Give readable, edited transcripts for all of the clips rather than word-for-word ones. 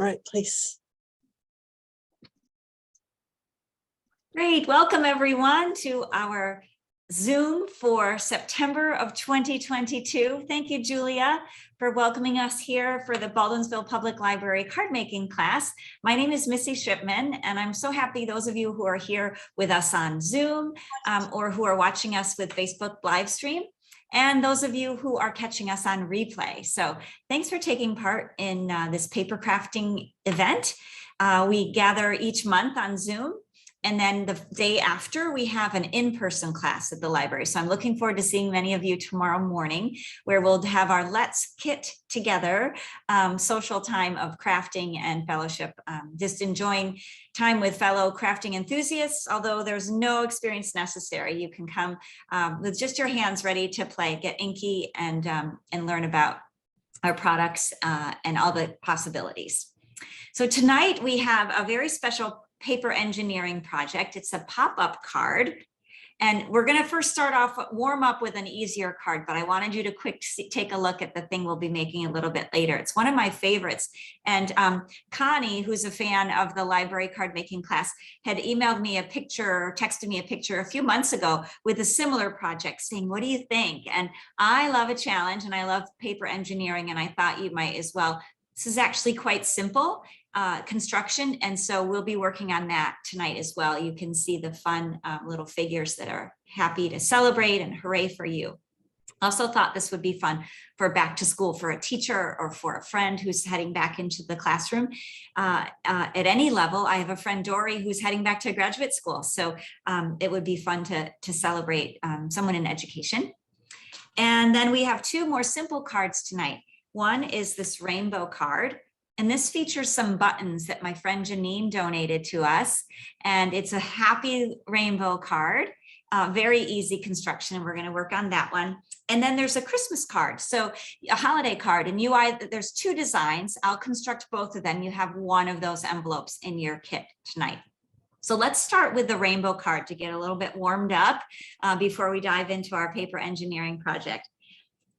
right place. Great. Welcome everyone to our Zoom for September of 2022. Thank you, Julia, for welcoming us here for the Baldwinsville Public Library card making class. My name is Missy Shipman, and I'm so happy those of you who are here with us on Zoom or who are watching us with Facebook live stream, and those of you who are catching us on replay. So thanks for taking part in this paper crafting event. We gather each month on Zoom. And then the day after, we have an in-person class at the library. So I'm looking forward to seeing many of you tomorrow morning, where we'll have our Let's Kit Together social time of crafting and fellowship, just enjoying time with fellow crafting enthusiasts. Although there's no experience necessary, you can come with just your hands ready to play, get inky, and learn about our products and all the possibilities. So tonight we have a very special paper engineering project. It's a pop-up card. And we're going to first start off, warm up with an easier card, but I wanted you to take a look at the thing we'll be making a little bit later. It's one of my favorites. And Connie, who's a fan of the library card making class, had emailed me a picture, or texted me a picture a few months ago with a similar project saying, what do you think? And I love a challenge and I love paper engineering, and I thought you might as well. This is actually quite simple construction, and so we'll be working on that tonight as well. You can see the fun little figures that are happy to celebrate and hooray for you. Also thought this would be fun for back to school for a teacher or for a friend who's heading back into the classroom at any level. I have a friend, Dory, who's heading back to graduate school, so it would be fun to celebrate someone in education. And then we have two more simple cards tonight. One is this rainbow card, and this features some buttons that my friend Janine donated to us. And it's a happy rainbow card, very easy construction, and we're going to work on that one. And then there's a Christmas card, so a holiday card, and there's two designs. I'll construct both of them. You have one of those envelopes in your kit tonight. So let's start with the rainbow card to get a little bit warmed up before we dive into our paper engineering project.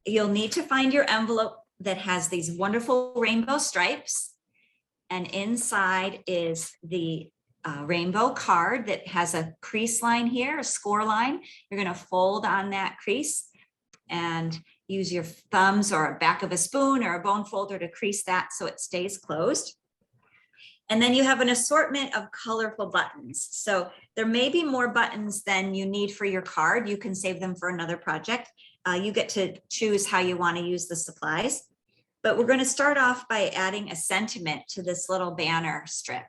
You'll need to find your envelope that has these wonderful rainbow stripes, and inside is the rainbow card that has a crease line here, a score line. You're going to fold on that crease and use your thumbs or a back of a spoon or a bone folder to crease that so it stays closed. And then you have an assortment of colorful buttons. So there may be more buttons than you need for your card. You can save them for another project. You get to choose how you want to use the supplies. But we're going to start off by adding a sentiment to this little banner strip.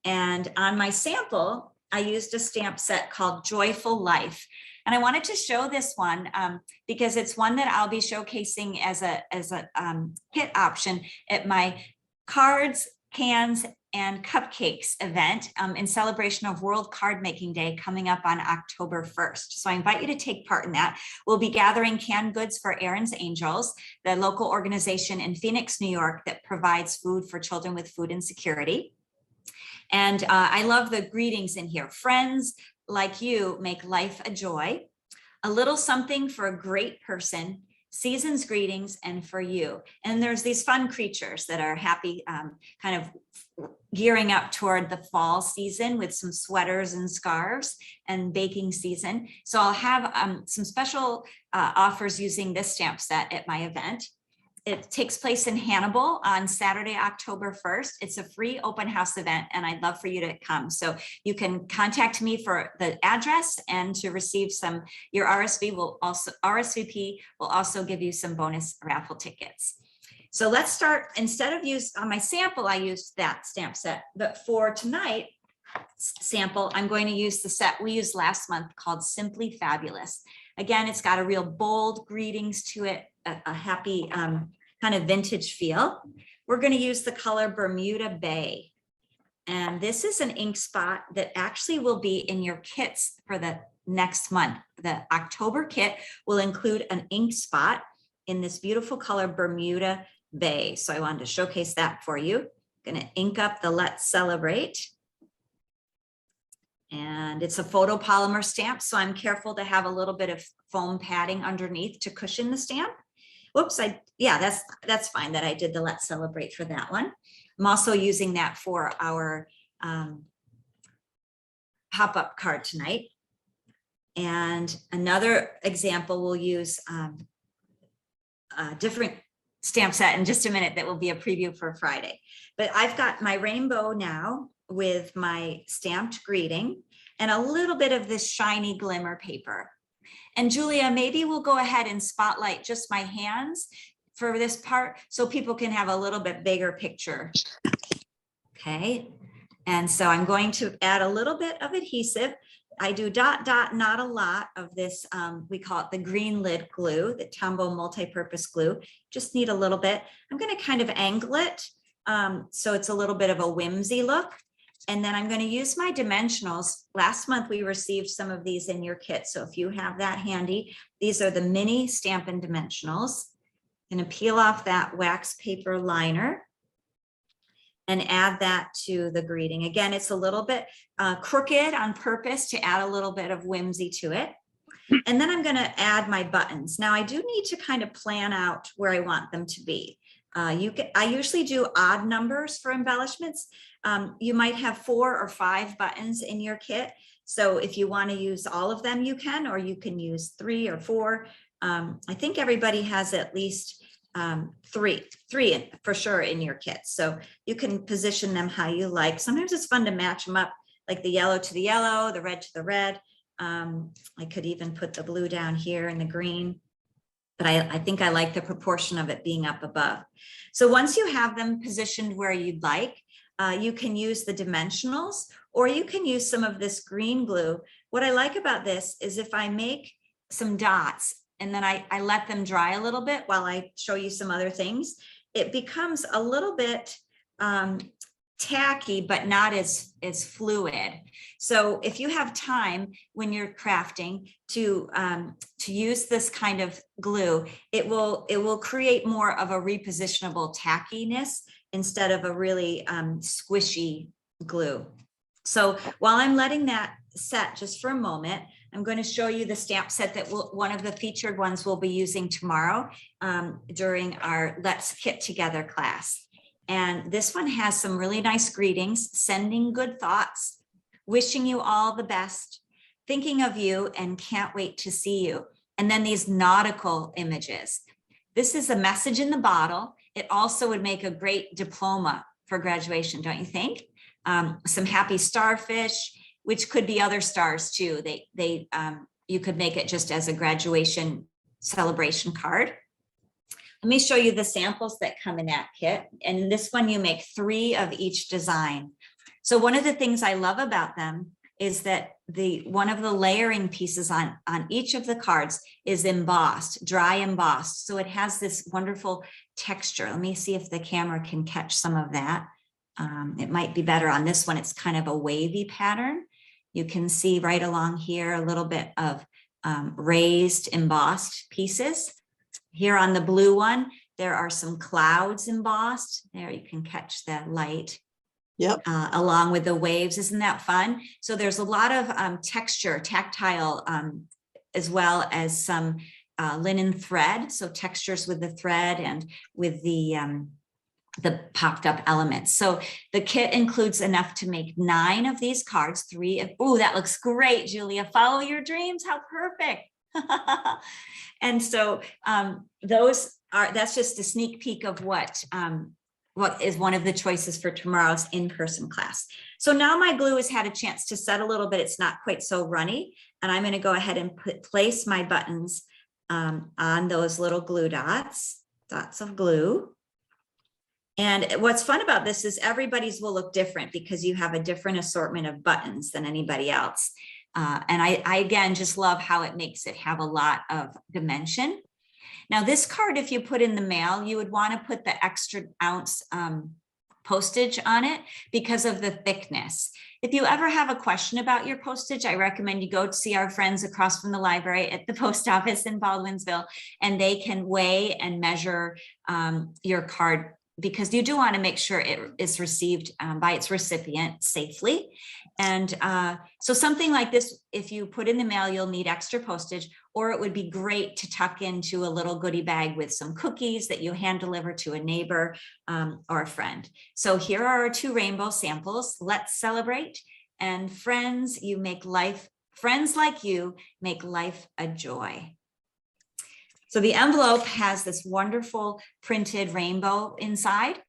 And on my sample, I used a stamp set called Joyful Life. And I wanted to show this one because it's one that I'll be showcasing as a kit option at my cards, cans, and cupcakes event in celebration of World Card Making Day coming up on October 1st. So I invite you to take part in that. We'll be gathering canned goods for Aaron's Angels, the local organization in Phoenix, New York that provides food for children with food insecurity. And I love the greetings in here. Friends like you make life a joy. A little something for a great person. Season's greetings, and for you. And there's these fun creatures that are happy, kind of gearing up toward the fall season with some sweaters and scarves and baking season. So I'll have some special offers using this stamp set at my event. It takes place in Hannibal on Saturday, October 1st. It's a free open house event, and I'd love for you to come. So you can contact me for the address and to receive your RSVP will also give you some bonus raffle tickets. So let's start. Instead of on my sample, I used that stamp set, but for tonight sample, I'm going to use the set we used last month called Simply Fabulous. Again, it's got a real bold greetings to it, a happy kind of vintage feel. We're going to use the color Bermuda Bay. And this is an ink spot that actually will be in your kits for the next month. The October kit will include an ink spot in this beautiful color Bermuda Bay. So I wanted to showcase that for you. I'm going to ink up the Let's Celebrate. And it's a photopolymer stamp, so I'm careful to have a little bit of foam padding underneath to cushion the stamp. Whoops, that's fine that I did the Let's Celebrate for that one. I'm also using that for our pop-up card tonight. And another example, we'll use a different stamp set in just a minute that will be a preview for Friday. But I've got my rainbow now with my stamped greeting and a little bit of this shiny glimmer paper. And Julia, maybe we'll go ahead and spotlight just my hands for this part so people can have a little bit bigger picture. Okay. And so I'm going to add a little bit of adhesive. I do dot, dot, not a lot of this. We call it the green lid glue, the Tombow multi-purpose glue. Just need a little bit. I'm going to kind of angle it so it's a little bit of a whimsy look. And then I'm going to use my dimensionals. Last month, we received some of these in your kit. So if you have that handy, these are the mini Stampin' Dimensionals. I'm going to peel off that wax paper liner and add that to the greeting. Again, it's a little bit crooked on purpose to add a little bit of whimsy to it. And then I'm going to add my buttons. Now I do need to kind of plan out where I want them to be. I usually do odd numbers for embellishments. You might have 4 or 5 buttons in your kit. So if you want to use all of them, you can, or you can use 3 or 4. I think everybody has at least three for sure in your kit. So you can position them how you like. Sometimes it's fun to match them up, like the yellow to the yellow, the red to the red. I could even put the blue down here and the green, but I think I like the proportion of it being up above. So once you have them positioned where you'd like, you can use the dimensionals, or you can use some of this green glue. What I like about this is if I make some dots and then I let them dry a little bit while I show you some other things, it becomes a little bit tacky, but not as fluid. So if you have time when you're crafting to use this kind of glue, it will create more of a repositionable tackiness instead of a really squishy glue. So while I'm letting that set just for a moment, I'm going to show you the stamp set that one of the featured ones we'll be using tomorrow during our Let's Kit Together class. And this one has some really nice greetings, sending good thoughts, wishing you all the best, thinking of you, and can't wait to see you. And then these nautical images. This is a message in the bottle. It also would make a great diploma for graduation, don't you think? Some happy starfish, which could be other stars too. You could make it just as a graduation celebration card. Let me show you the samples that come in that kit. And in this one, you make 3 of each design. So one of the things I love about them is that one of the layering pieces on each of the cards is embossed, dry embossed. So it has this wonderful texture. Let me see if the camera can catch some of that. It might be better on this one. It's kind of a wavy pattern. You can see right along here a little bit of raised embossed pieces. Here on the blue one, there are some clouds embossed. There you can catch that light. Yep. Along with the waves. Isn't that fun? So there's a lot of texture, tactile, as well as some linen thread. So textures with the thread and with the popped up elements. So the kit includes enough to make 9 of these cards, 3. Oh, that looks great, Julia. Follow your dreams. How perfect. And so that's just a sneak peek of what is one of the choices for tomorrow's in-person class. So now my glue has had a chance to set a little bit. It's not quite so runny. And I'm going to go ahead and place my buttons on those little glue dots of glue. And what's fun about this is everybody's will look different because you have a different assortment of buttons than anybody else. And I again, just love how it makes it have a lot of dimension. Now this card, if you put in the mail, you would want to put the extra ounce postage on it because of the thickness. If you ever have a question about your postage, I recommend you go to see our friends across from the library at the post office in Baldwinsville, and they can weigh and measure your card because you do want to make sure it is received by its recipient safely. And so something like this, if you put in the mail, you'll need extra postage, or it would be great to tuck into a little goodie bag with some cookies that you hand deliver to a neighbor or a friend. So here are our 2 rainbow samples. Let's celebrate. And friends, friends like you make life a joy. So the envelope has this wonderful printed rainbow inside.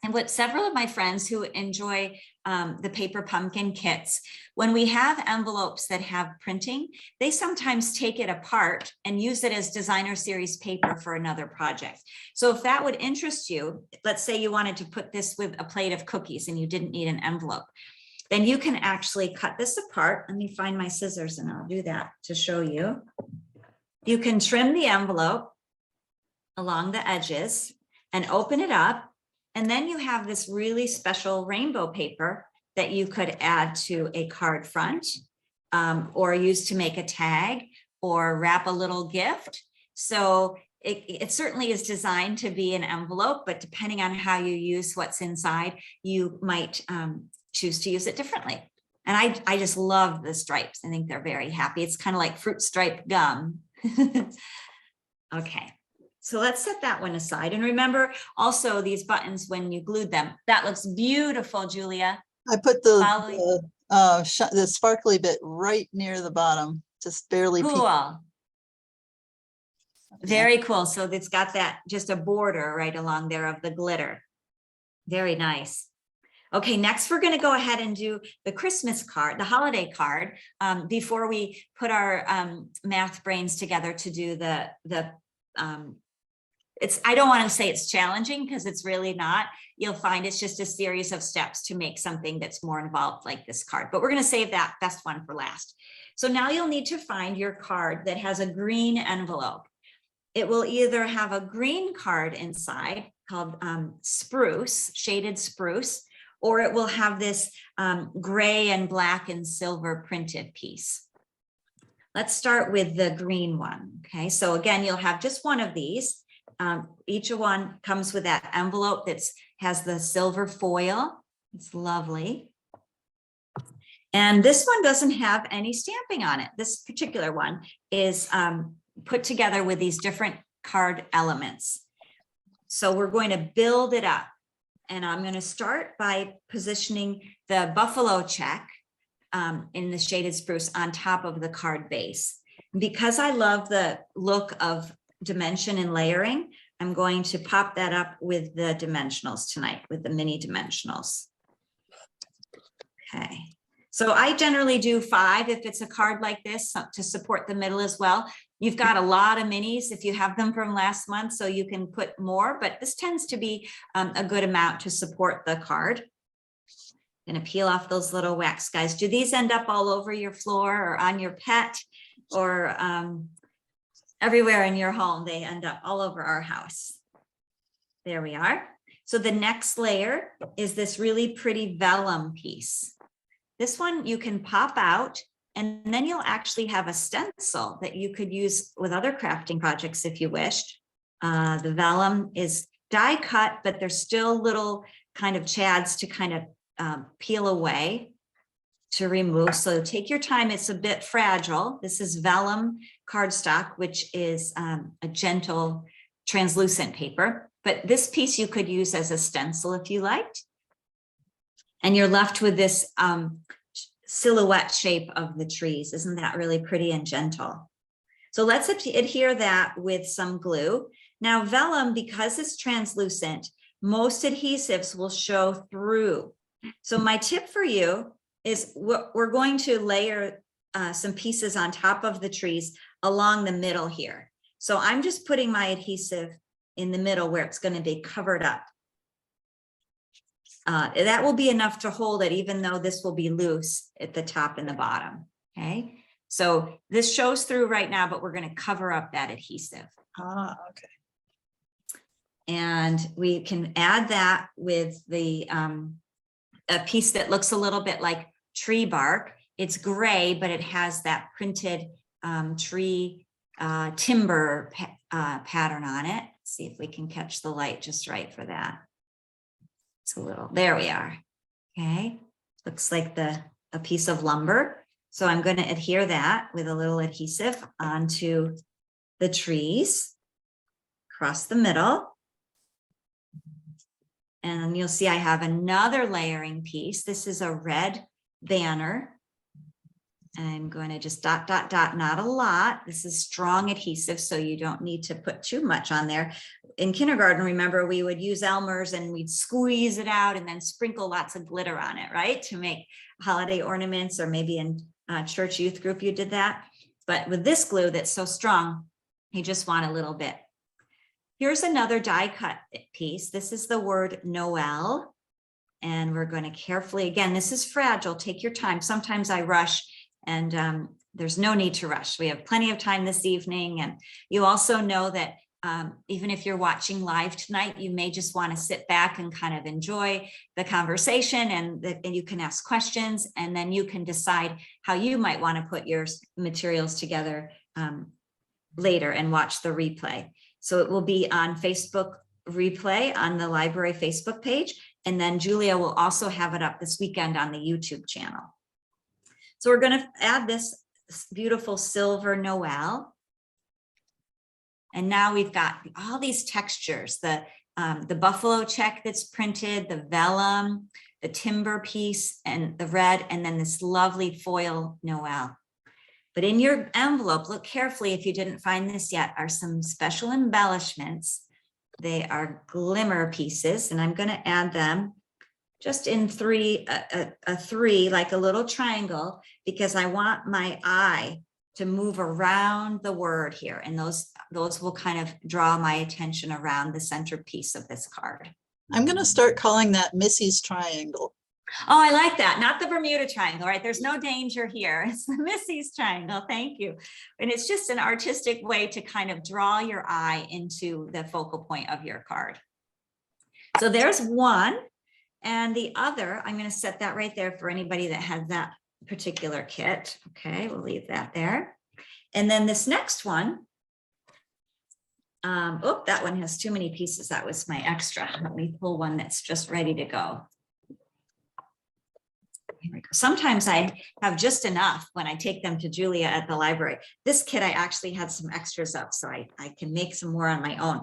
And what several of my friends who enjoy the paper pumpkin kits, when we have envelopes that have printing, they sometimes take it apart and use it as designer series paper for another project. So if that would interest you, let's say you wanted to put this with a plate of cookies and you didn't need an envelope, then you can actually cut this apart. Let me find my scissors and I'll do that to show you. You can trim the envelope along the edges and open it up. And then you have this really special rainbow paper that you could add to a card front or use to make a tag or wrap a little gift. So it certainly is designed to be an envelope, but depending on how you use what's inside, you might choose to use it differently. And I just love the stripes. I think they're very happy. It's kind of like fruit stripe gum. Okay. So let's set that one aside. And remember also these buttons when you glued them. That looks beautiful, Julia. I put the sparkly bit right near the bottom, just barely. Cool. Very cool. So it's got that just a border right along there of the glitter. Very nice. Okay, next we're going to go ahead and do the Christmas card, the holiday card, before we put our math brains together to do I don't want to say it's challenging because it's really not. You'll find it's just a series of steps to make something that's more involved like this card, but we're going to save that best one for last. So now you'll need to find your card that has a green envelope. It will either have a green card inside called spruce, shaded spruce, or it will have this gray and black and silver printed piece. Let's start with the green one. Okay, so again, you'll have just one of these. Each one comes with that envelope that has the silver foil. It's lovely. And this one doesn't have any stamping on it. This particular one is put together with these different card elements. So we're going to build it up. And I'm going to start by positioning the buffalo check in the shaded spruce on top of the card base. Because I love the look of dimension and layering, I'm going to pop that up with the dimensionals tonight, with the mini dimensionals. Okay, so I generally do 5 if it's a card like this to support the middle as well. You've got a lot of minis if you have them from last month, so you can put more, but this tends to be a good amount to support the card. I'm gonna peel off those little wax guys. Do these end up all over your floor or on your pet or everywhere in your home? They end up all over our house. There we are. So the next layer is this really pretty vellum piece. This one you can pop out, and then you'll actually have a stencil that you could use with other crafting projects if you wished. The vellum is die cut, but there's still little kind of chads to kind of peel away to remove. So take your time. It's a bit fragile. This is vellum cardstock, which is a gentle translucent paper. But this piece you could use as a stencil if you liked. And you're left with this silhouette shape of the trees. Isn't that really pretty and gentle? So let's adhere that with some glue. Now vellum, because it's translucent, most adhesives will show through. So my tip for you is we're going to layer some pieces on top of the trees along the middle here. So I'm just putting my adhesive in the middle where it's going to be covered up. That will be enough to hold it, even though this will be loose at the top and the bottom. Okay, so this shows through right now, but we're going to cover up that adhesive. Okay. And we can add that with the a piece that looks a little bit like tree bark. It's gray, but it has that printed tree timber pattern on it. Let's see if we can catch the light just right for that. It's a little, there we are. Okay, looks like a piece of lumber. So I'm going to adhere that with a little adhesive onto the trees across the middle. And you'll see I have another layering piece. This is a red banner. I'm going to just dot, dot, dot, not a lot. This is strong adhesive, so you don't need to put too much on there. In kindergarten, remember, we would use Elmer's and we'd squeeze it out and then sprinkle lots of glitter on it, right? To make holiday ornaments, or maybe in church youth group, you did that. But with this glue that's so strong, you just want a little bit. Here's another die cut piece. This is the word Noel. And we're going to carefully, again, this is fragile. Take your time. Sometimes I rush, and there's no need to rush. We have plenty of time this evening. And you also know that even if you're watching live tonight, you may just want to sit back and kind of enjoy the conversation, and you can ask questions, and then you can decide how you might want to put your materials together later and watch the replay. So it will be on Facebook replay on the library Facebook page. And then Julia will also have it up this weekend on the YouTube channel. So we're going to add this beautiful silver Noel. And now we've got all these textures, the buffalo check that's printed, the vellum, the timber piece, and the red, and then this lovely foil Noel. But in your envelope, look carefully if you didn't find this yet, are some special embellishments. They are glimmer pieces, and I'm going to add them just in three, like a little triangle, because I want my eye to move around the word here. And those will kind of draw my attention around the centerpiece of this card. I'm going to start calling that Missy's triangle. Oh, I like that. Not the Bermuda Triangle, right? There's no danger here. It's the Missy's Triangle. Thank you. And it's just an artistic way to kind of draw your eye into the focal point of your card. So there's one, and the other, I'm going to set that right there for anybody that has that particular kit. Okay, we'll leave that there. And then this next one, oh, that one has too many pieces. That was my extra. Let me pull one that's just ready to go. Here we go. Sometimes I have just enough when I take them to Julia at the library. This kit I actually had some extras of, so I can make some more on my own.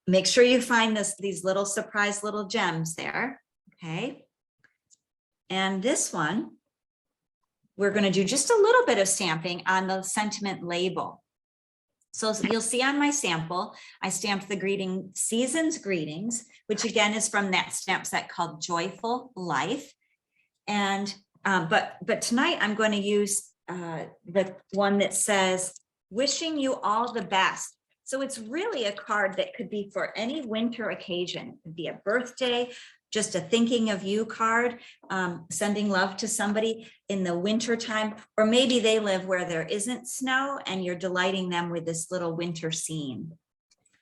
Make sure you find these little surprise little gems there. Okay. And this one, we're going to do just a little bit of stamping on the sentiment label. So you'll see on my sample, I stamped the Season's Greetings, which again is from that stamp set called Joyful Life. And but tonight I'm going to use the one that says wishing you all the best. So it's really a card that could be for any winter occasion. It could be a birthday, just a thinking of you card, sending love to somebody in the winter time, or maybe they live where there isn't snow and you're delighting them with this little winter scene.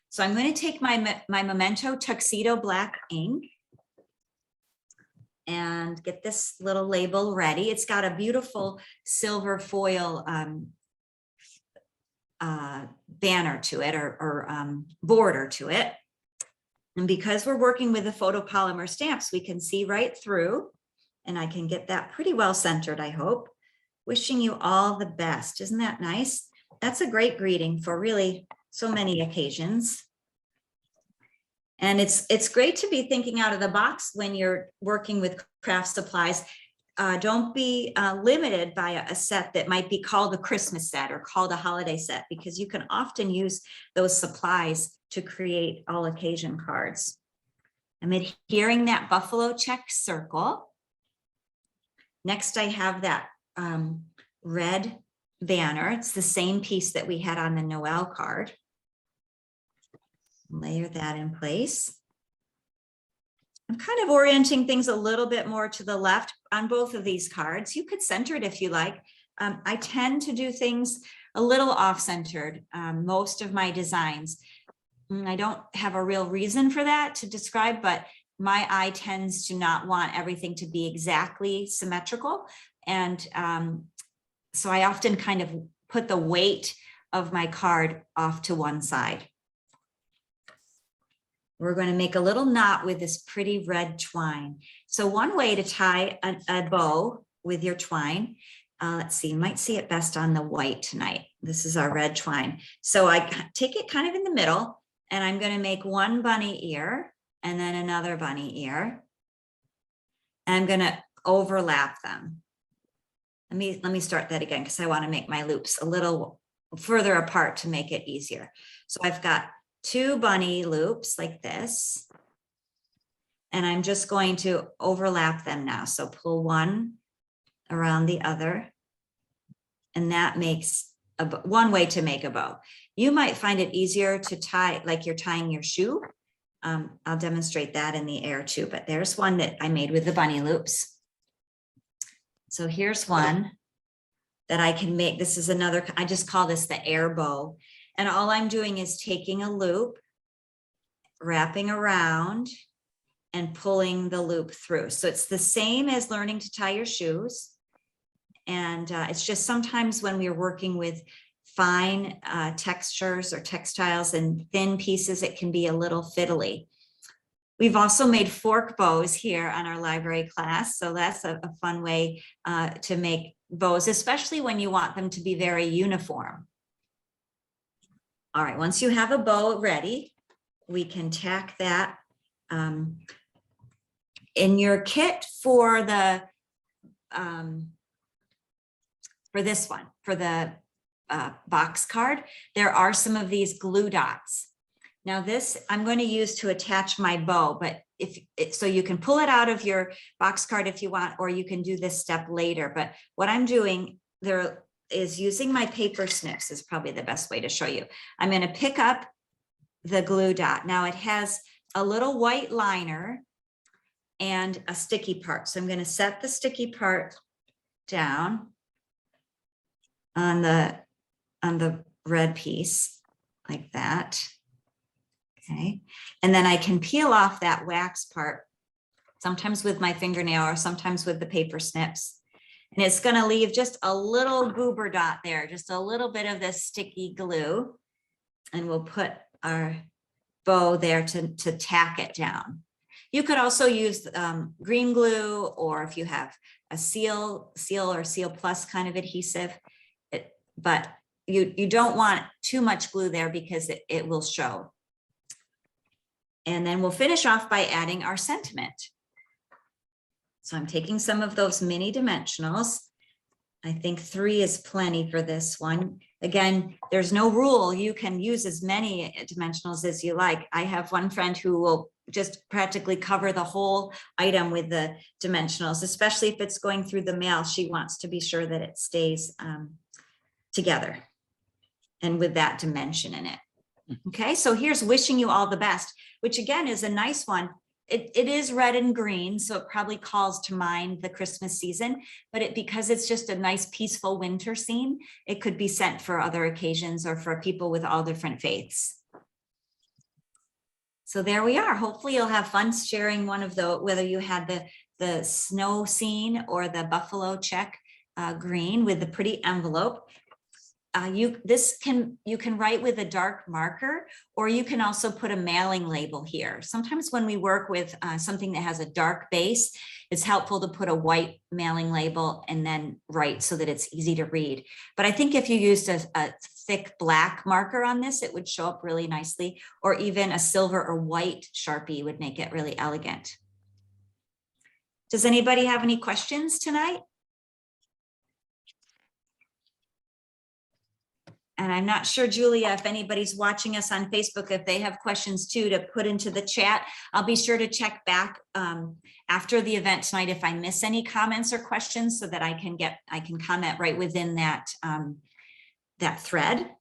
So I'm going to take my Memento Tuxedo Black ink and get this little label ready. It's got a beautiful silver foil banner to it, or border to it. And because we're working with the photopolymer stamps, we can see right through, and I can get that pretty well centered, I hope. Wishing you all the best. Isn't that nice? That's a great greeting for really so many occasions. And it's great to be thinking out of the box when you're working with craft supplies. Don't be limited by a set that might be called a Christmas set or called a holiday set, because you can often use those supplies to create all occasion cards. I'm adhering that buffalo check circle. Next, I have that red banner. It's the same piece that we had on the Noel card. Layer that in place. I'm kind of orienting things a little bit more to the left on both of these cards. You could center it if you like. I tend to do things a little off-centered, most of my designs. I don't have a real reason for that to describe, but my eye tends to not want everything to be exactly symmetrical. And so I often kind of put the weight of my card off to one side. We're going to make a little knot with this pretty red twine. So one way to tie a bow with your twine, let's see, you might see it best on the white tonight. This is our red twine. So I take it kind of in the middle, and I'm going to make one bunny ear and then another bunny ear. And I'm going to overlap them. Let me start that again, because I want to make my loops a little further apart to make it easier. So I've got 2 bunny loops like this, and I'm just going to overlap them now. So pull one around the other, and that makes one way to make a bow. You might find it easier to tie like you're tying your shoe. I'll demonstrate that in the air too, but there's one that I made with the bunny loops. So here's one that I can make. This is another, I just call this the air bow. And all I'm doing is taking a loop, wrapping around, and pulling the loop through. So it's the same as learning to tie your shoes. And it's just sometimes when we're working with fine textures or textiles and thin pieces, it can be a little fiddly. We've also made fork bows here on our library class. So that's a fun way to make bows, especially when you want them to be very uniform. All right, once you have a bow ready, we can tack that in your kit for the for this one, for the box card. There are some of these glue dots. Now this I'm going to use to attach my bow, but so you can pull it out of your box card if you want, or you can do this step later. But what I'm doing there is using my paper snips is probably the best way to show you. I'm going to pick up the glue dot. Now it has a little white liner and a sticky part. So I'm going to set the sticky part down on the red piece like that. Okay. And then I can peel off that wax part, sometimes with my fingernail or sometimes with the paper snips. And it's going to leave just a little goober dot there, just a little bit of this sticky glue. And we'll put our bow there to tack it down. You could also use green glue, or if you have a seal or seal plus kind of adhesive, but you don't want too much glue there because it will show. And then we'll finish off by adding our sentiment. So I'm taking some of those mini dimensionals. I think 3 is plenty for this one. Again, there's no rule. You can use as many dimensionals as you like. I have one friend who will just practically cover the whole item with the dimensionals, especially if it's going through the mail. She wants to be sure that it stays together and with that dimension in it. Okay, so here's wishing you all the best, which again is a nice one. It is red and green, so it probably calls to mind the Christmas season, but because it's just a nice peaceful winter scene, it could be sent for other occasions or for people with all different faiths. So there we are. Hopefully you'll have fun sharing one of the, whether you had the snow scene or the buffalo check green with the pretty envelope. You can write with a dark marker, or you can also put a mailing label here. Sometimes when we work with something that has a dark base, it's helpful to put a white mailing label and then write so that it's easy to read. But I think if you used a thick black marker on this, it would show up really nicely, or even a silver or white Sharpie would make it really elegant. Does anybody have any questions tonight? And I'm not sure, Julia, if anybody's watching us on Facebook, if they have questions too, to put into the chat. I'll be sure to check back after the event tonight if I miss any comments or questions, so that I can comment right within that, that thread.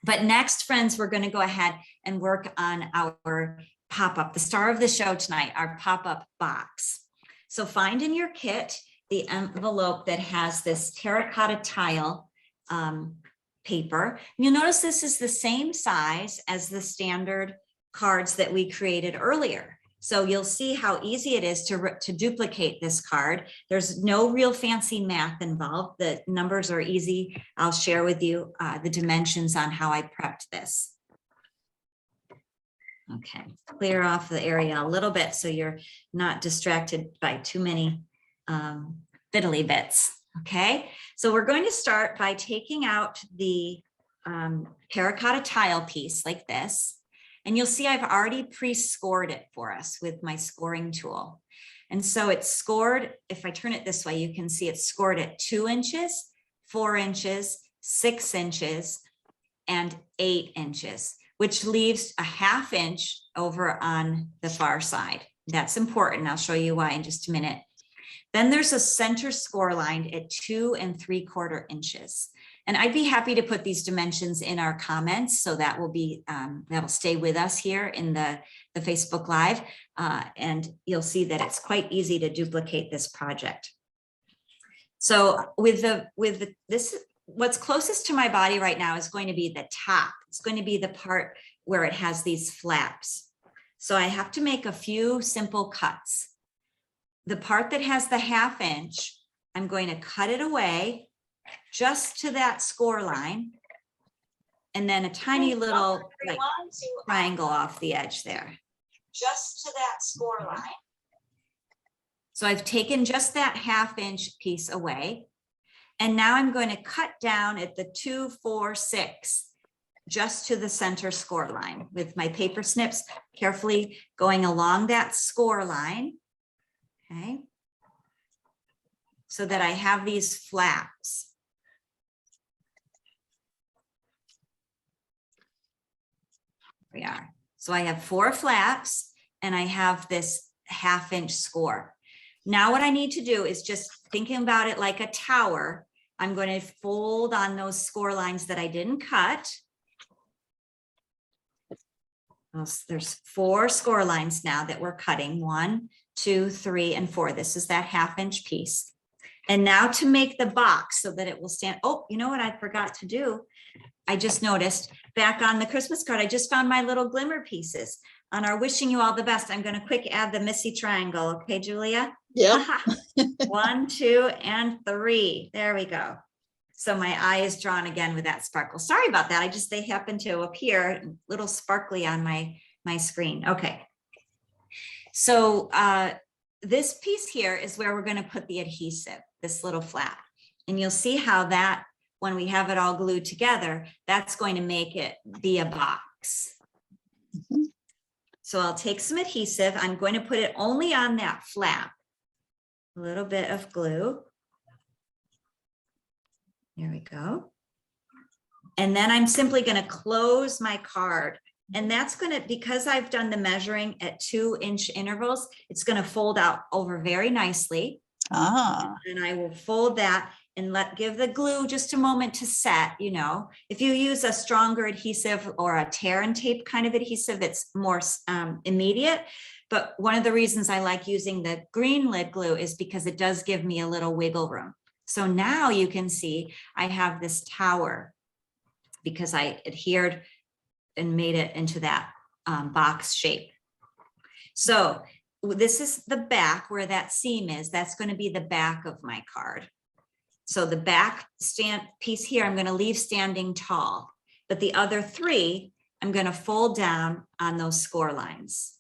But next, friends, we're going to go ahead and work on our pop-up, the star of the show tonight, our pop-up box. So find in your kit the envelope that has this terracotta tile paper. You'll notice this is the same size as the standard cards that we created earlier. So you'll see how easy it is to duplicate this card. There's no real fancy math involved. The numbers are easy. I'll share with you the dimensions on how I prepped this. Okay, clear off the area a little bit so you're not distracted by too many fiddly bits. Okay, so we're going to start by taking out the terracotta tile piece like this. And you'll see I've already pre-scored it for us with my scoring tool. And so it's scored, if I turn it this way, you can see it's scored at 2 inches, 4 inches, 6 inches, and 8 inches, which leaves a 1/2 inch over on the far side. That's important. I'll show you why in just a minute. Then there's a center score line at 2 3/4 inches. And I'd be happy to put these dimensions in our comments. So that will be, that'll stay with us here in the Facebook Live. And you'll see that it's quite easy to duplicate this project. So this, what's closest to my body right now is going to be the top. It's going to be the part where it has these flaps. So I have to make a few simple cuts. The part that has the 1/2 inch, I'm going to cut it away just to that score line. And then a tiny little like triangle off the edge there, just to that score line. So I've taken just that 1/2 inch piece away. And now I'm going to cut down at the 2, 4, 6, just to the center score line with my paper snips, carefully going along that score line. Okay. So that I have these flaps. There we are. So I have 4 flaps and I have this 1/2 inch score. Now what I need to do is just thinking about it like a tower. I'm going to fold on those score lines that I didn't cut. There's 4 score lines now that we're cutting. 1, 2, 3, and 4. This is that 1/2 inch piece. And now to make the box so that it will stand. Oh, you know what I forgot to do? I just noticed back on the Christmas card, I just found my little glimmer pieces. On our wishing you all the best, I'm going to quick add the Missy triangle. Okay, Julia? Yeah. 1, 2, and 3. There we go. So my eye is drawn again with that sparkle. Sorry about that. They happen to appear a little sparkly on my screen. Okay. So this piece here is where we're going to put the adhesive, this little flap. And you'll see how that, when we have it all glued together, that's going to make it be a box. Mm-hmm. So I'll take some adhesive. I'm going to put it only on that flap. A little bit of glue. There we go. And then I'm simply going to close my card. And that's going to, because I've done the measuring at 2 inch intervals, it's going to fold out over very nicely. And I will fold that and give the glue just a moment to set. You know, if you use a stronger adhesive or a tear and tape kind of adhesive, it's more immediate. But one of the reasons I like using the green lid glue is because it does give me a little wiggle room. So now you can see I have this tower because I adhered and made it into that box shape. So this is the back where that seam is. That's going to be the back of my card. So the back piece here, I'm going to leave standing tall, but the other 3, I'm going to fold down on those score lines.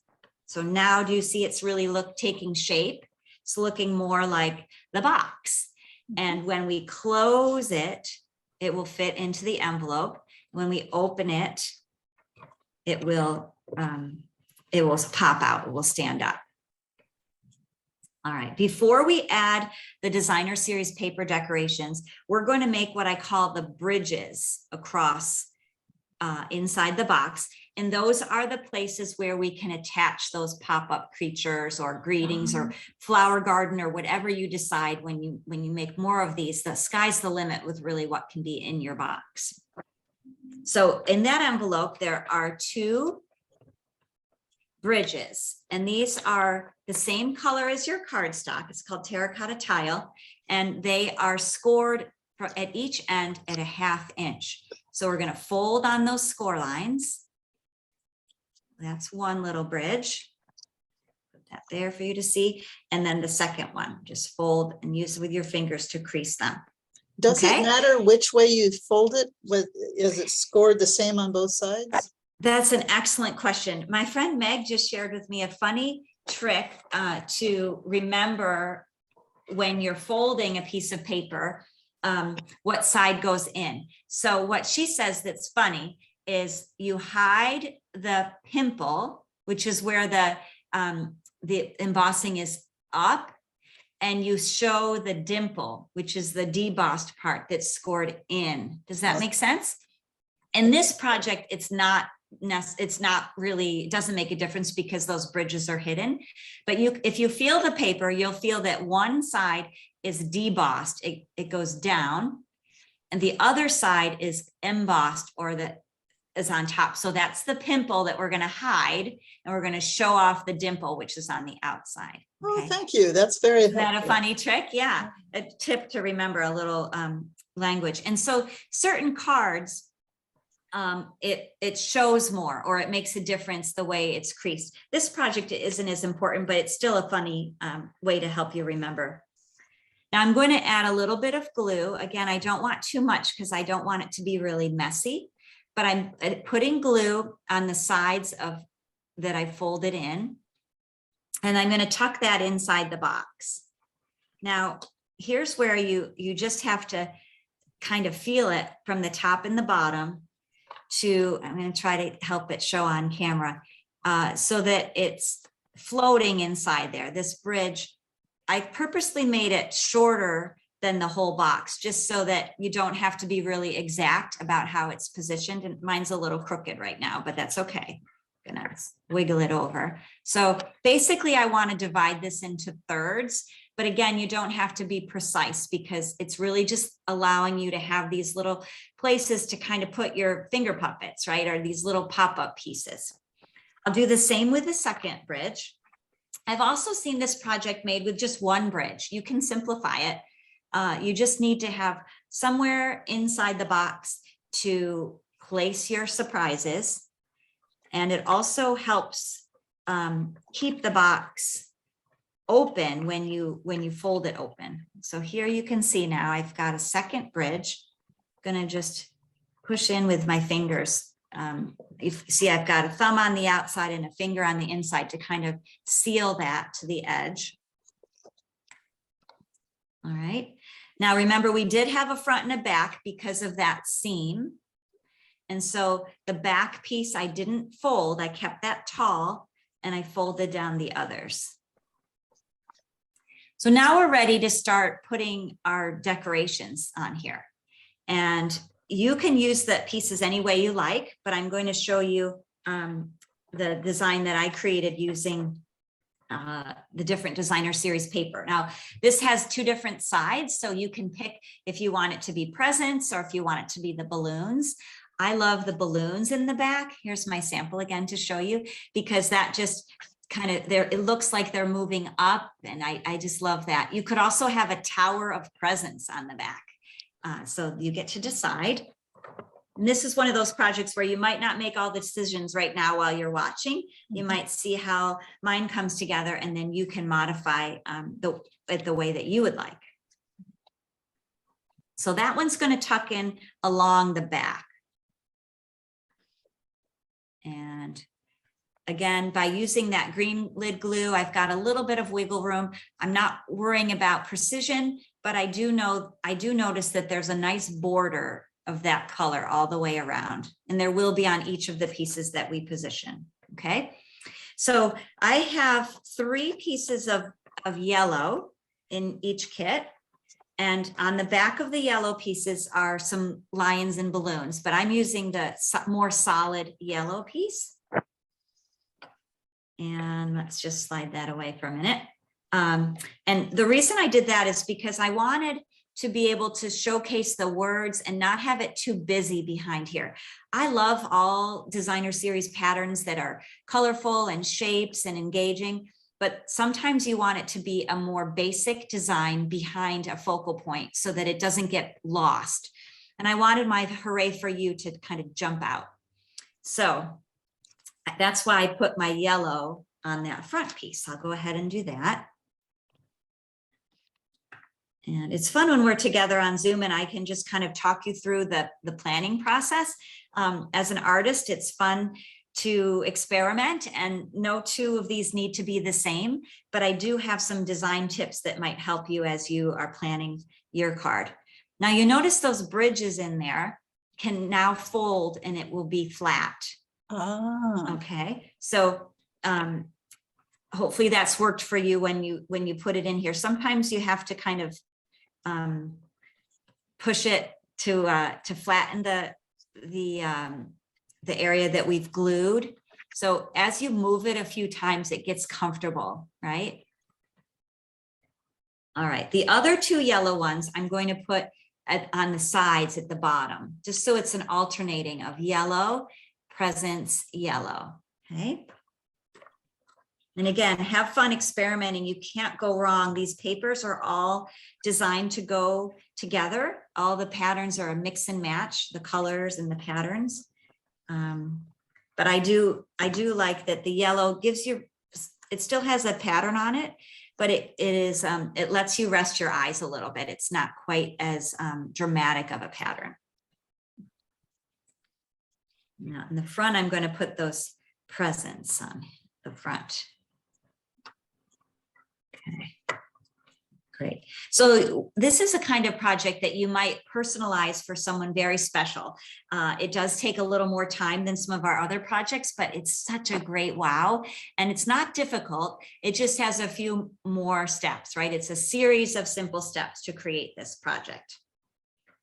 So now do you see it's really taking shape? It's looking more like the box. And when we close it, it will fit into the envelope. When we open it, it will pop out, it will stand up. All right, before we add the designer series paper decorations, we're going to make what I call the bridges across inside the box. And those are the places where we can attach those pop-up creatures or greetings or flower garden or whatever you decide when you make more of these. The sky's the limit with really what can be in your box. So in that envelope, there are 2 bridges, and these are the same color as your cardstock. It's called terracotta tile, and they are scored at each end at a 1/2 inch. So we're going to fold on those score lines. That's one little bridge. Put that there for you to see. And then the second one, just fold and use it with your fingers to crease them. Does it matter which way you fold it? Is it scored the same on both sides? That's an excellent question. My friend Meg just shared with me a funny trick to remember when you're folding a piece of paper, what side goes in. So what she says that's funny is you hide the pimple, which is where the embossing is up, and you show the dimple, which is the debossed part that's scored in. Does that make sense? In this project, it's not really, it doesn't make a difference because those bridges are hidden. But if you feel the paper, you'll feel that one side is debossed, it goes down, and the other side is embossed, or that is on top. So that's the pimple that we're going to hide, and we're going to show off the dimple, which is on the outside. Oh, Okay. thank you. That's very Isn't that a helpful. funny trick? Yeah, a tip to remember, a little language. And so certain cards, it shows more, or it makes a difference the way it's creased. This project isn't as important, but it's still a funny way to help you remember. Now I'm going to add a little bit of glue. Again, I don't want too much because I don't want it to be really messy, but I'm putting glue on the sides of that I folded in, and I'm going to tuck that inside the box. Now, here's where you just have to kind of feel it from the top and the bottom to, I'm going to try to help it show on camera so that it's floating inside there. This bridge, I purposely made it shorter than the whole box, just so that you don't have to be really exact about how it's positioned. And mine's a little crooked right now, but that's okay. I'm gonna wiggle it over. So basically I want to divide this into thirds, but again, you don't have to be precise because it's really just allowing you to have these little places to kind of put your finger puppets, right? Or these little pop-up pieces. I'll do the same with the second bridge. I've also seen this project made with just one bridge. You can simplify it. You just need to have somewhere inside the box to place your surprises. And it also helps keep the box open when you fold it open. So here you can see now I've got a second bridge. I'm gonna just push in with my fingers. You see I've got a thumb on the outside and a finger on the inside to kind of seal that to the edge. All right. Now remember, we did have a front and a back because of that seam. And so the back piece I didn't fold, I kept that tall and I folded down the others. So now we're ready to start putting our decorations on here. And you can use the pieces any way you like, but I'm going to show you the design that I created using the different designer series paper. Now, this has two different sides, so you can pick if you want it to be presents or if you want it to be the balloons. I love the balloons in the back. Here's my sample again to show you, because that just kind of there, it looks like they're moving up, and I just love that. You could also have a tower of presents on the back. So you get to decide. And this is one of those projects where you might not make all the decisions right now while you're watching. You might see how mine comes together, and then you can modify the way that you would like. So that one's going to tuck in along the back. And again, by using that green lid glue, I've got a little bit of wiggle room. I'm not worrying about precision, but I do notice that there's a nice border of that color all the way around, and there will be on each of the pieces that we position. Okay, so I have 3 pieces of yellow in each kit, and on the back of the yellow pieces are some lions and balloons, but I'm using the more solid yellow piece. And let's just slide that away for a minute. And the reason I did that is because I wanted to be able to showcase the words and not have it too busy behind here. I love all designer series patterns that are colorful and shapes and engaging, but sometimes you want it to be a more basic design behind a focal point so that it doesn't get lost. And I wanted my hooray for you to kind of jump out. So that's why I put my yellow on that front piece. I'll go ahead and do that. And it's fun when we're together on Zoom and I can just kind of talk you through the planning process. As an artist, it's fun to experiment, and no two of these need to be the same, but I do have some design tips that might help you as you are planning your card. Now you notice those bridges in there can now fold and it will be flat. Ah, Okay, so hopefully that's worked for you when you put it in here. Sometimes you have to kind of push it to flatten the area that we've glued. So as you move it a few times, it gets comfortable, right? All right, the other two yellow ones I'm going to put on the sides at the bottom, just so it's an alternating of yellow, presents, yellow, okay? And again, have fun experimenting. You can't go wrong. These papers are all designed to go together. All the patterns are a mix and match, the colors and the patterns. But I do like that the yellow gives you, it still has a pattern on it, but it lets you rest your eyes a little bit. It's not quite as dramatic of a pattern. Now in the front, I'm going to put those presents on the front. Okay, great. So this is a kind of project that you might personalize for someone very special. It does take a little more time than some of our other projects, but it's such a great wow. And it's not difficult. It just has a few more steps, right? It's a series of simple steps to create this project.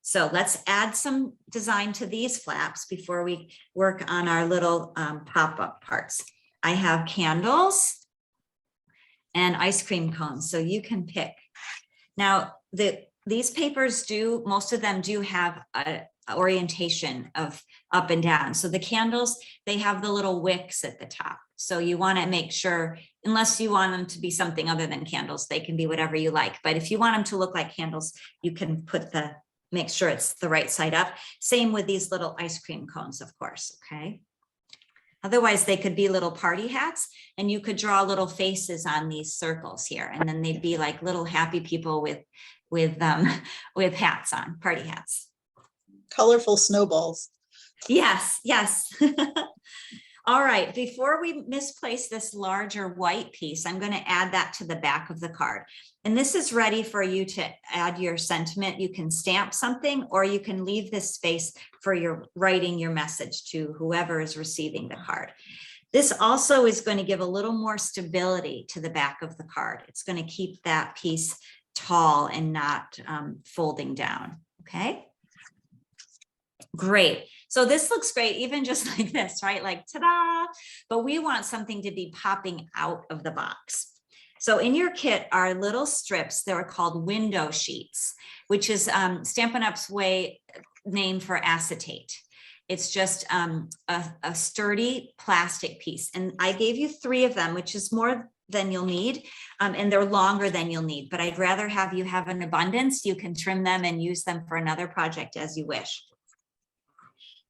So let's add some design to these flaps before we work on our little pop-up parts. I have candles and ice cream cones, so you can pick. Now, these papers most of them do have a orientation of up and down. So the candles, they have the little wicks at the top. So you want to make sure, unless you want them to be something other than candles, they can be whatever you like. But if you want them to look like candles, you can make sure it's the right side up. Same with these little ice cream cones, of course, okay? Otherwise, they could be little party hats, and you could draw little faces on these circles here, and then they'd be like little happy people with hats on, party hats. colorful snowballs. Yes, yes. All right, before we misplace this larger white piece, I'm going to add that to the back of the card. And this is ready for you to add your sentiment. You can stamp something, or you can leave this space for your writing your message to whoever is receiving the card. This also is going to give a little more stability to the back of the card. It's going to keep that piece tall and not folding down, okay? Great. So this looks great, even just like this, right? Like, ta-da! But we want something to be popping out of the box. So in your kit are little strips that are called window sheets, which is Stampin' Up's name for acetate. It's just a sturdy plastic piece. And I gave you 3 of them, which is more than you'll need. And they're longer than you'll need, but I'd rather have you have an abundance. You can trim them and use them for another project as you wish.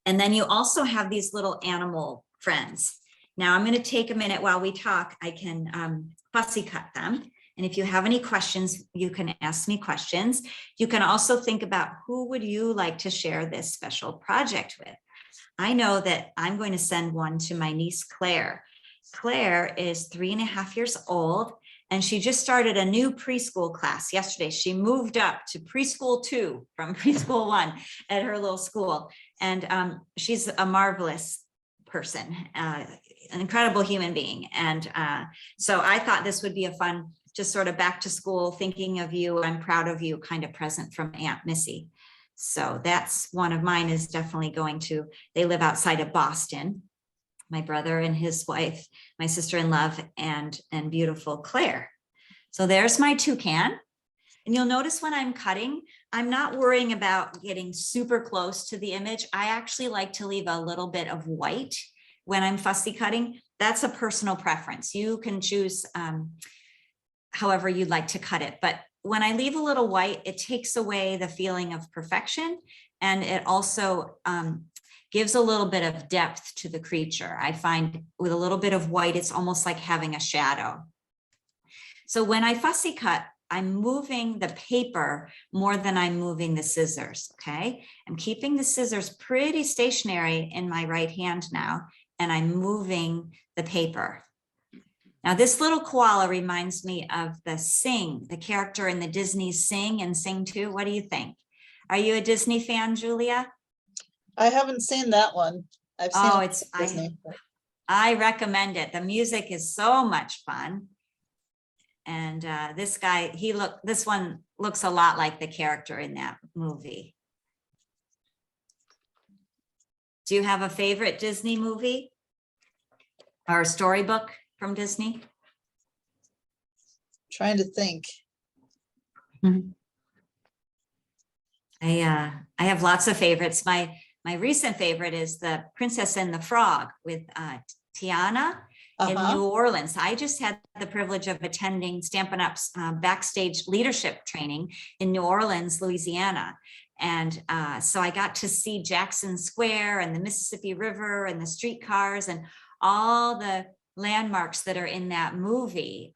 And then you also have these little animal friends. Now I'm going to take a minute while we talk. I can fussy cut them. And if you have any questions, you can ask me questions. You can also think about who would you like to share this special project with? I know that I'm going to send one to my niece, Claire. Claire is 3.5 years old, and she just started a new preschool class yesterday. She moved up to preschool 2 from preschool 1 at her little school. And she's a marvelous person, an incredible human being. And so I thought this would be a fun, just sort of back to school, thinking of you, I'm proud of you kind of present from Aunt Missy. So that's one of mine is definitely going to, they live outside of Boston. My brother and his wife, my sister-in-law, and beautiful Claire. So there's my toucan. And you'll notice when I'm cutting, I'm not worrying about getting super close to the image. I actually like to leave a little bit of white when I'm fussy cutting. That's a personal preference. You can choose however you'd like to cut it. But when I leave a little white, it takes away the feeling of perfection. And it also gives a little bit of depth to the creature. I find with a little bit of white, it's almost like having a shadow. So when I fussy cut, I'm moving the paper more than I'm moving the scissors, okay? I'm keeping the scissors pretty stationary in my right hand now, and I'm moving the paper. Now, this little koala reminds me of the Sing, the character in the Disney Sing and Sing 2. What do you think? Are you a Disney fan, Julia? I haven't seen that one. I've seen Oh, Disney. I recommend it. The music is so much fun. And this guy, this one looks a lot like the character in that movie. Do you have a favorite Disney movie or a storybook from Disney? Trying to think. I have lots of favorites. My recent favorite is The Princess and the Frog with Tiana in New Orleans. I just had the privilege of attending Stampin' Up's backstage leadership training in New Orleans, Louisiana. And so I got to see Jackson Square and the Mississippi River and the streetcars and all the landmarks that are in that movie,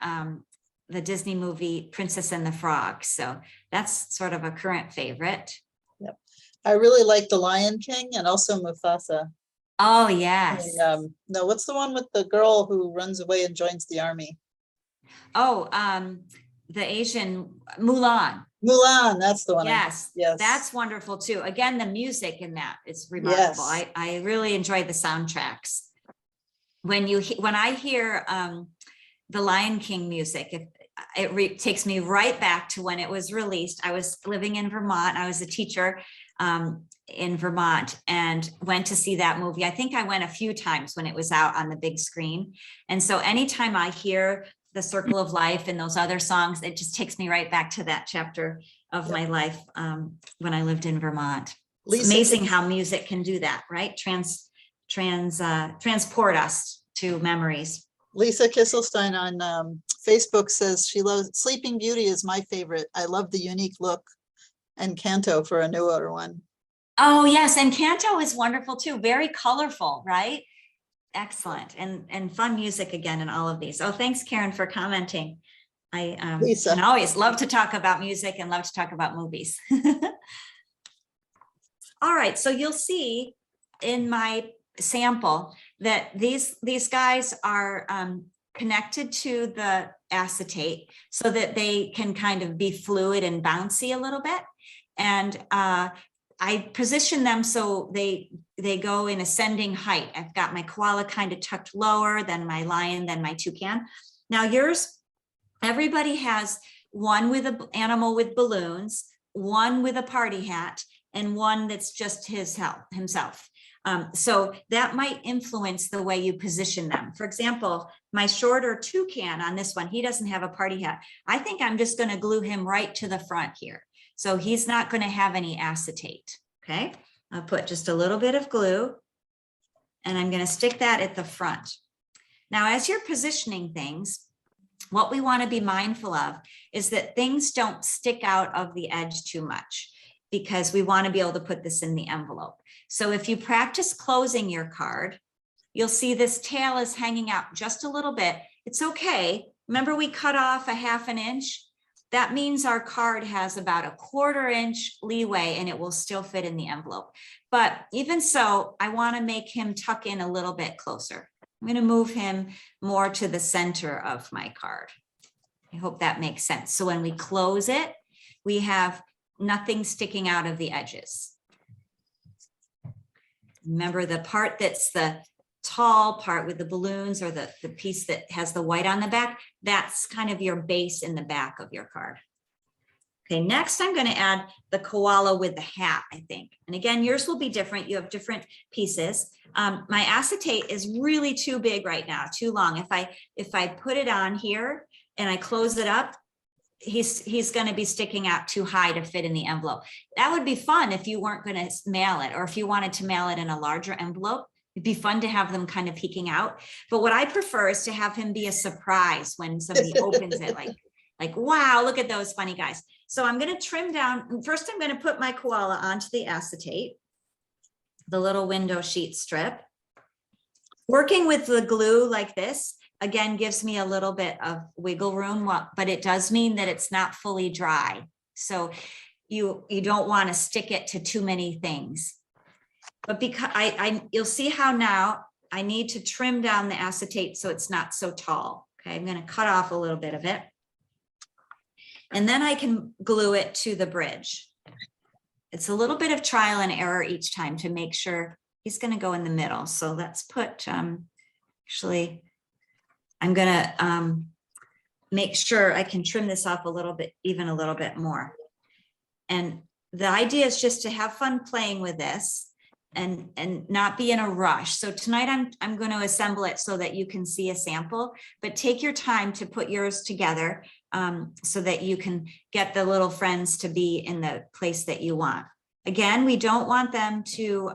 the Disney movie Princess and the Frog. So that's sort of a current favorite. Yep. I really like The Lion King and also Mufasa. Oh, yes. And, no, what's the one with the girl who runs away and joins the army? Oh, the Asian Mulan. Mulan, that's the one. Yes, yes, that's wonderful too. Again, the music in that is remarkable. Yes. I really enjoy the soundtracks. When I hear the Lion King music, it takes me right back to when it was released. I was living in Vermont. I was a teacher in Vermont and went to see that movie. I think I went a few times when it was out on the big screen. And so anytime I hear The Circle of Life and those other songs, it just takes me right back to that chapter of my life when I lived in Vermont. It's amazing how music can do that, right? Transport us to memories. Lisa Kisselstein on Facebook says she loves Sleeping Beauty is my favorite. I love the unique look, and Canto for a newer one. Oh yes, and Canto is wonderful too. Very colorful, right? Excellent, and fun music again in all of these. Oh, thanks, Karen, for commenting. I can always love to talk about music and love to talk about movies. All right, so you'll see in my sample that these guys are connected to the acetate so that they can kind of be fluid and bouncy a little bit. And I position them so they go in ascending height. I've got my koala kind of tucked lower, then my lion, then my toucan. Now yours, everybody has one with an animal with balloons, one with a party hat, and one that's just himself. So that might influence the way you position them. For example, my shorter toucan on this one, he doesn't have a party hat. I think I'm just going to glue him right to the front here. So he's not going to have any acetate. Okay, I'll put just a little bit of glue and I'm going to stick that at the front. Now, as you're positioning things, what we want to be mindful of is that things don't stick out of the edge too much, because we want to be able to put this in the envelope. So if you practice closing your card, you'll see this tail is hanging out just a little bit. It's okay. Remember, we cut off a ½ inch. That means our card has about a ¼ inch leeway and it will still fit in the envelope. But even so, I want to make him tuck in a little bit closer. I'm going to move him more to the center of my card. I hope that makes sense. So when we close it, we have nothing sticking out of the edges. Remember, the part that's the tall part with the balloons, or the piece that has the white on the back, that's kind of your base in the back of your card. Okay, next I'm going to add the koala with the hat, I think. And again, yours will be different. You have different pieces. My acetate is really too big right now, too long. If I put it on here and I close it up, he's going to be sticking out too high to fit in the envelope. That would be fun if you weren't going to mail it, or if you wanted to mail it in a larger envelope. It'd be fun to have them kind of peeking out. But what I prefer is to have him be a surprise when somebody opens it, like, wow, look at those funny guys. So I'm going to trim down. First, I'm going to put my koala onto the acetate, the little window sheet strip. Working with the glue like this, again, gives me a little bit of wiggle room, but it does mean that it's not fully dry. So you don't want to stick it to too many things. But because you'll see how now I need to trim down the acetate so it's not so tall. Okay, I'm going to cut off a little bit of it. And then I can glue it to the bridge. It's a little bit of trial and error each time to make sure he's going to go in the middle. So let's put, actually, I'm going to make sure I can trim this off a little bit, even a little bit more. And the idea is just to have fun playing with this and not be in a rush. So tonight I'm going to assemble it so that you can see a sample, but take your time to put yours together so that you can get the little friends to be in the place that you want. Again, we don't want them to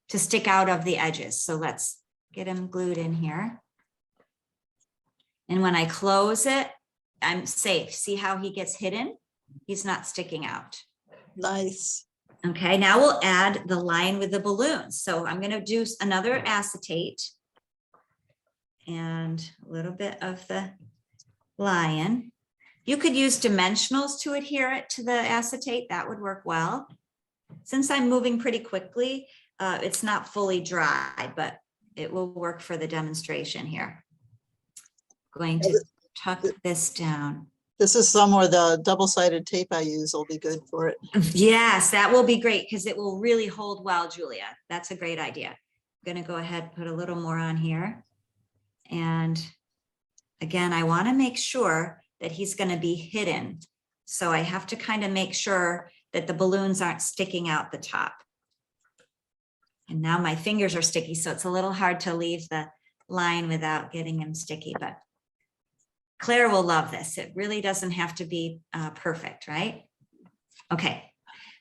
stick out of the edges. So let's get them glued in here. And when I close it, I'm safe. See how he gets hidden? He's not sticking out. Nice. Okay, now we'll add the line with the balloons. So I'm going to do another acetate and a little bit of the lion. You could use dimensionals to adhere it to the acetate. That would work well. Since I'm moving pretty quickly, it's not fully dry, but it will work for the demonstration here. Going to tuck this down. This is somewhere the double-sided tape I use will be good for it. Yes, that will be great because it will really hold well, Julia. That's a great idea. I'm going to go ahead and put a little more on here. And again, I want to make sure that he's going to be hidden. So I have to kind of make sure that the balloons aren't sticking out the top. And now my fingers are sticky, so it's a little hard to leave the line without getting them sticky, but Claire will love this. It really doesn't have to be perfect, right? Okay,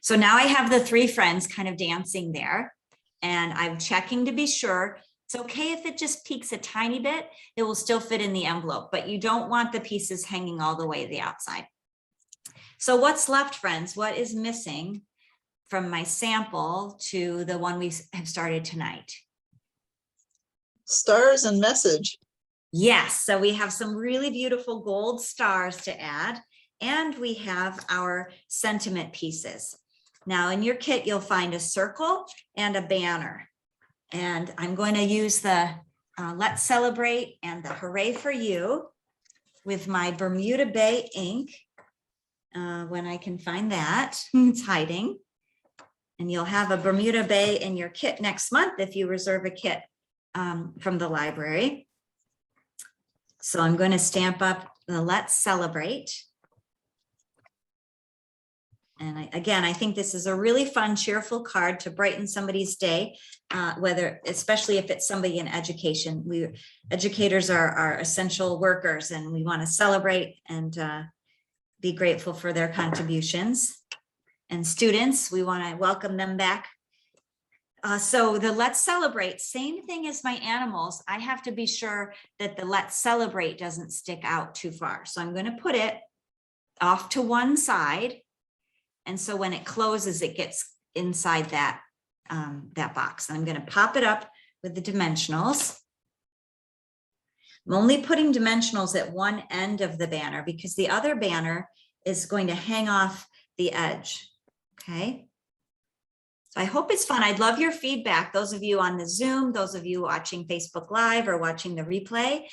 so now I have the three friends kind of dancing there, and I'm checking to be sure. It's okay if it just peeks a tiny bit, it will still fit in the envelope, but you don't want the pieces hanging all the way to the outside. So what's left, friends? What is missing from my sample to the one we have started tonight? Stars and message. Yes, so we have some really beautiful gold stars to add, and we have our sentiment pieces. Now in your kit, you'll find a circle and a banner. And I'm going to use the Let's Celebrate and the Hooray for You with my Bermuda Bay ink. When I can find that, it's hiding. And you'll have a Bermuda Bay in your kit next month if you reserve a kit from the library. So I'm going to stamp up the Let's Celebrate. And again, I think this is a really fun, cheerful card to brighten somebody's day, especially if it's somebody in education. Educators are essential workers, and we want to celebrate and be grateful for their contributions. And students, we want to welcome them back. So the Let's Celebrate, same thing as my animals. I have to be sure that the Let's Celebrate doesn't stick out too far. So I'm going to put it off to one side. And so when it closes, it gets inside that, that box. And I'm going to pop it up with the dimensionals. I'm only putting dimensionals at one end of the banner because the other banner is going to hang off the edge. Okay. So I hope it's fun. I'd love your feedback. Those of you on the Zoom, those of you watching Facebook Live or watching the replay,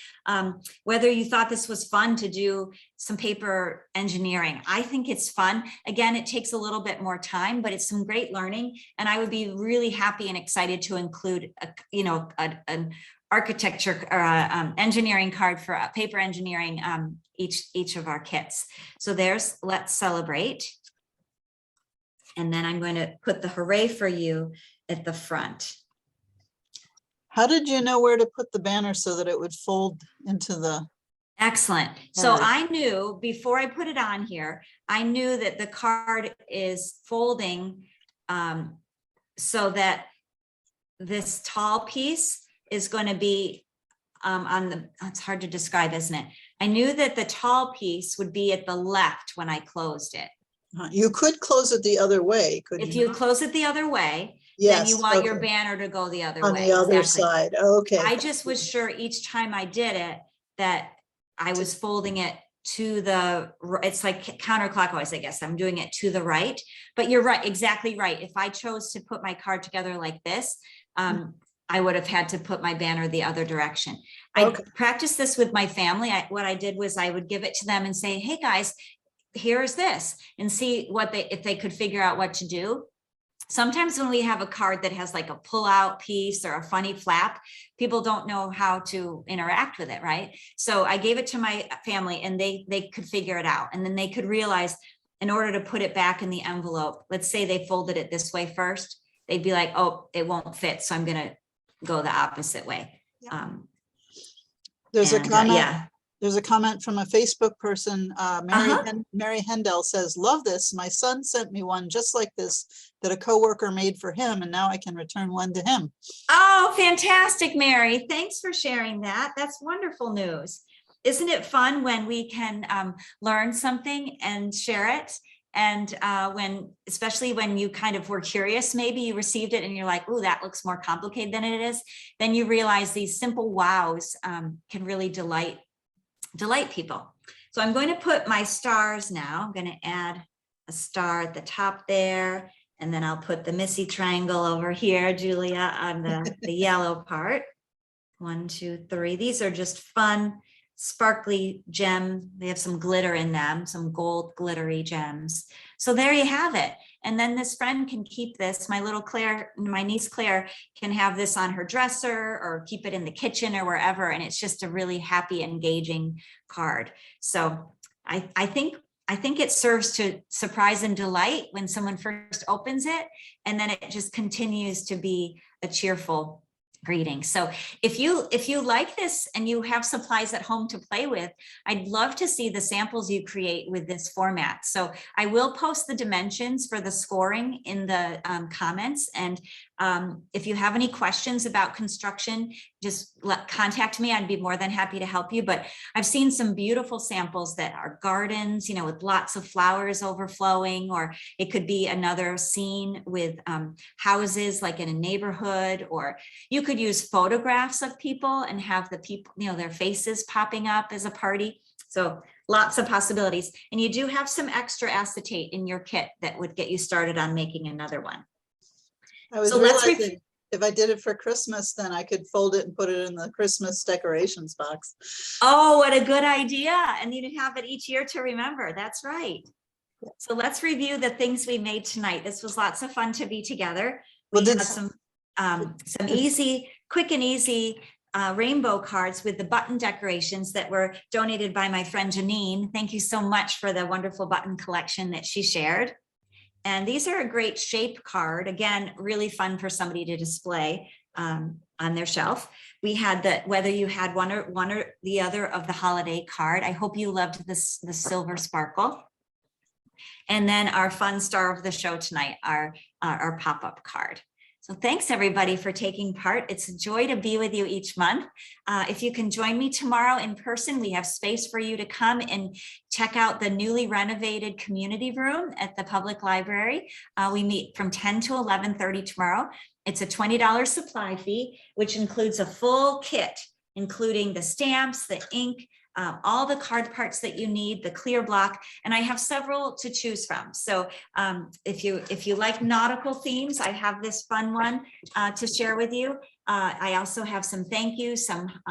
whether you thought this was fun to do some paper engineering. I think it's fun. Again, it takes a little bit more time, but it's some great learning. And I would be really happy and excited to include, an architecture or engineering card for paper engineering each of our kits. So there's Let's Celebrate. And then I'm going to put the Hooray for You at the front. How did you know where to put the banner so that it would fold into the? Excellent. So I knew before I put it on here, I knew that the card is folding so that this tall piece is going to be on the, it's hard to describe, isn't it? I knew that the tall piece would be at the left when I closed it. You could close it the other way, couldn't If you? you close it the other way, then you Yes, want your okay. banner to go the other On way. the other Exactly. side, okay. I just was sure each time I did it that I was folding it to the, it's like counterclockwise, I guess. I'm doing it to the right, but you're right, exactly right. If I chose to put my card together like this, I would have had to put my banner the other direction. Okay. I practiced this with my family. What I did was I would give it to them and say, hey guys, here's this, and see what if they could figure out what to do. Sometimes when we have a card that has like a pull-out piece or a funny flap, people don't know how to interact with it, right? So I gave it to my family and they could figure it out. And then they could realize in order to put it back in the envelope, let's say they folded it this way first, they'd be like, oh, it won't fit, so I'm gonna go the opposite way. Yeah. There's a comment. Yeah. There's a comment from a Facebook person, Mary Hendel says, love this. My son sent me one just like this that a coworker made for him, and now I can return one to him. Oh, fantastic, Mary. Thanks for sharing that. That's wonderful news. Isn't it fun when we can learn something and share it? And especially when you kind of were curious, maybe you received it and you're like, oh, that looks more complicated than it is. Then you realize these simple wows can really delight people. So I'm going to put my stars now. I'm going to add a star at the top there, and then I'll put the Missy triangle over here, Julia, on the yellow part. 1, 2, 3. These are just fun, sparkly gem. They have some glitter in them, some gold glittery gems. So there you have it. And then this friend can keep this. My niece Claire can have this on her dresser or keep it in the kitchen or wherever. And it's just a really happy, engaging card. So I think it serves to surprise and delight when someone first opens it, and then it just continues to be a cheerful greeting. So if you like this and you have supplies at home to play with, I'd love to see the samples you create with this format. So I will post the dimensions for the scoring in the comments. And if you have any questions about construction, just contact me. I'd be more than happy to help you. But I've seen some beautiful samples that are gardens, with lots of flowers overflowing, or it could be another scene with houses like in a neighborhood, or you could use photographs of people and have the people, their faces popping up as a party. So lots of possibilities. And you do have some extra acetate in your kit that would get you started on making another one. I was realizing if I did it for Christmas, then I could fold it and put it in the Christmas decorations box. Oh, what a good idea. And you have it each year to remember. That's right. Yeah. So let's review the things we made tonight. This was lots of fun to be together. We had some easy, quick and easy rainbow cards with the button decorations that were donated by my friend Janine. Thank you so much for the wonderful button collection that she shared. And these are a great shape card. Again, really fun for somebody to display on their shelf. We had whether you had one or the other of the holiday card. I hope you loved the silver sparkle. And then our fun star of the show tonight, our pop-up card. So thanks everybody for taking part. It's a joy to be with you each month. If you can join me tomorrow in person, we have space for you to come and check out the newly renovated community room at the public library. We meet from 10 to 11:30 tomorrow. It's a $20 supply fee, which includes a full kit, including the stamps, the ink, all the card parts that you need, the clear block, and I have several to choose from. So if you like nautical themes, I have this fun one to share with you. I also have some thank yous, some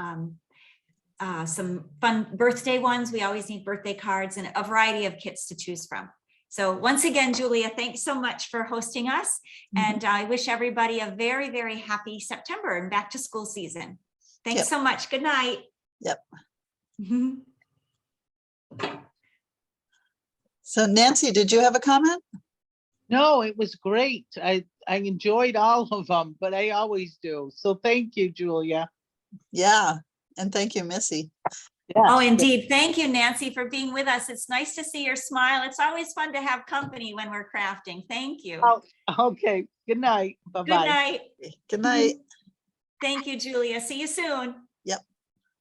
fun birthday ones. We always need birthday cards, and a variety of kits to choose from. So once again, Julia, thanks so much for hosting us. And I wish everybody a very, very happy September and back to school season. Thanks so much. Good night. Yep. So Nancy, did you have a comment? No, it was great. I enjoyed all of them, but I always do. So thank you, Julia. Yeah, and thank you, Missy. Yes. Oh, indeed. Thank you, Nancy, for being with us. It's nice to see your smile. It's always fun to have company when we're crafting. Thank you. Oh, okay. Good night. Bye-bye. Good night. Good night. Thank you, Julia. See you soon.